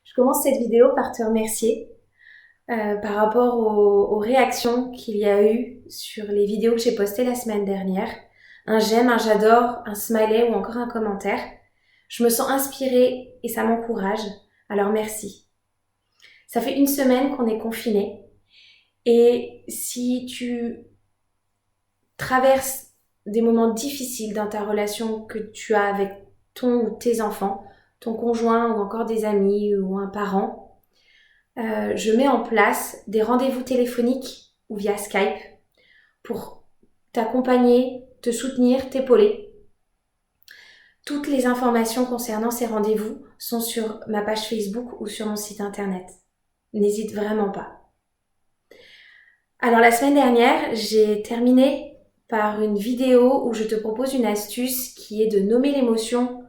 Je commence cette vidéo par te remercier par rapport aux réactions qu'il y a eu sur les vidéos que j'ai postées la semaine dernière. Un j'aime, un j'adore, un smiley ou encore un commentaire. Je me sens inspirée et ça m'encourage. Alors merci. Ça fait une semaine qu'on est confinés et si tu traverses des moments difficiles dans ta relation que tu as avec ton ou tes enfants, ton conjoint ou encore des amis ou un parent, je mets en place des rendez-vous téléphoniques ou via Skype pour t'accompagner, te soutenir, t'épauler. Toutes les informations concernant ces rendez-vous sont sur ma page Facebook ou sur mon site internet. N'hésite vraiment pas. Alors la semaine dernière, j'ai terminé par une vidéo où je te propose une astuce qui est de nommer l'émotion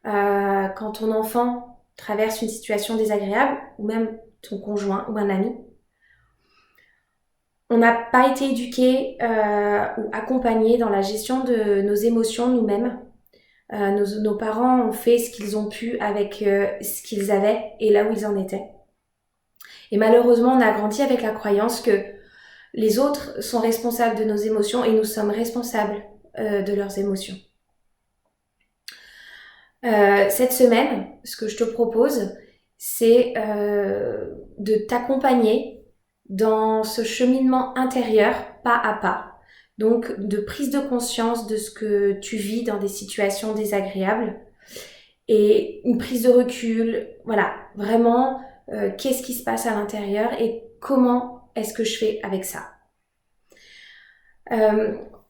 quand ton enfant traverse une situation désagréable ou même ton conjoint ou un ami. On n'a pas été éduqués ou accompagnés dans la gestion de nos émotions nous-mêmes. Nos parents ont fait ce qu'ils ont pu avec ce qu'ils avaient et là où ils en étaient. Et malheureusement, on a grandi avec la croyance que les autres sont responsables de nos émotions et nous sommes responsables de leurs émotions. Cette semaine, ce que je te propose, c'est de t'accompagner dans ce cheminement intérieur, pas à pas. Donc, de prise de conscience de ce que tu vis dans des situations désagréables et une prise de recul, voilà, vraiment, qu'est-ce qui se passe à l'intérieur et comment est-ce que je fais avec ça.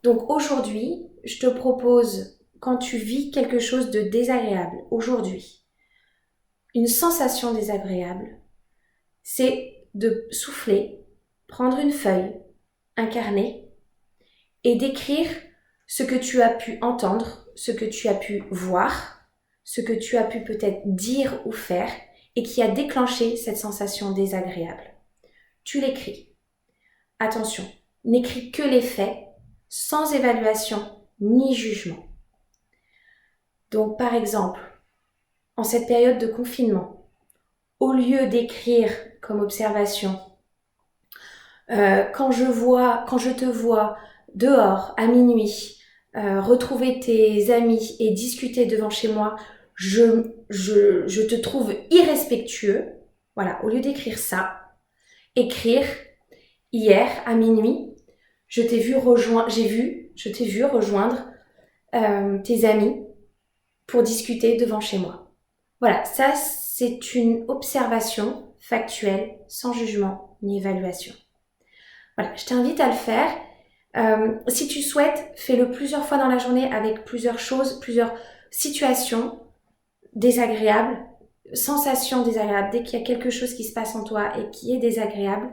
Donc aujourd'hui, je te propose, quand tu vis quelque chose de désagréable, aujourd'hui, une sensation désagréable, c'est de souffler, prendre une feuille, un carnet et d'écrire ce que tu as pu entendre, ce que tu as pu voir, ce que tu as pu peut-être dire ou faire et qui a déclenché cette sensation désagréable. Tu l'écris. Attention, n'écris que les faits, sans évaluation ni jugement. Donc par exemple, en cette période de confinement, au lieu d'écrire comme observation quand je te vois dehors à minuit, retrouver tes amis et discuter devant chez moi, je te trouve irrespectueux. Voilà, au lieu d'écrire ça, écrire hier à minuit, je t'ai vu rejoindre tes amis pour discuter devant chez moi. Voilà, ça c'est une observation factuelle, sans jugement ni évaluation. Voilà, je t'invite à le faire. Si tu souhaites, fais-le plusieurs fois dans la journée avec plusieurs choses, plusieurs situations désagréables, sensations désagréables. Dès qu'il y a quelque chose qui se passe en toi et qui est désagréable,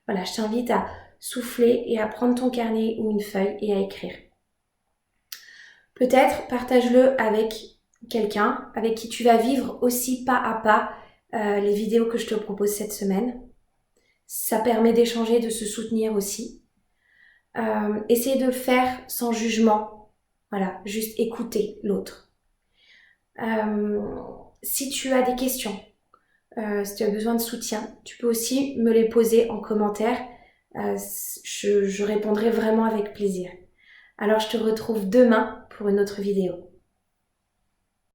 voilà, je t'invite à souffler et à prendre ton carnet ou une feuille et à écrire. Peut-être partage-le avec quelqu'un avec qui tu vas vivre aussi pas à pas les vidéos que je te propose cette semaine. Ça permet d'échanger, de se soutenir aussi. Essayez de le faire sans jugement. Voilà, juste écouter l'autre. Si tu as des questions, si tu as besoin de soutien, tu peux aussi me les poser en commentaire. Je répondrai vraiment avec plaisir. Alors je te retrouve demain pour une autre vidéo.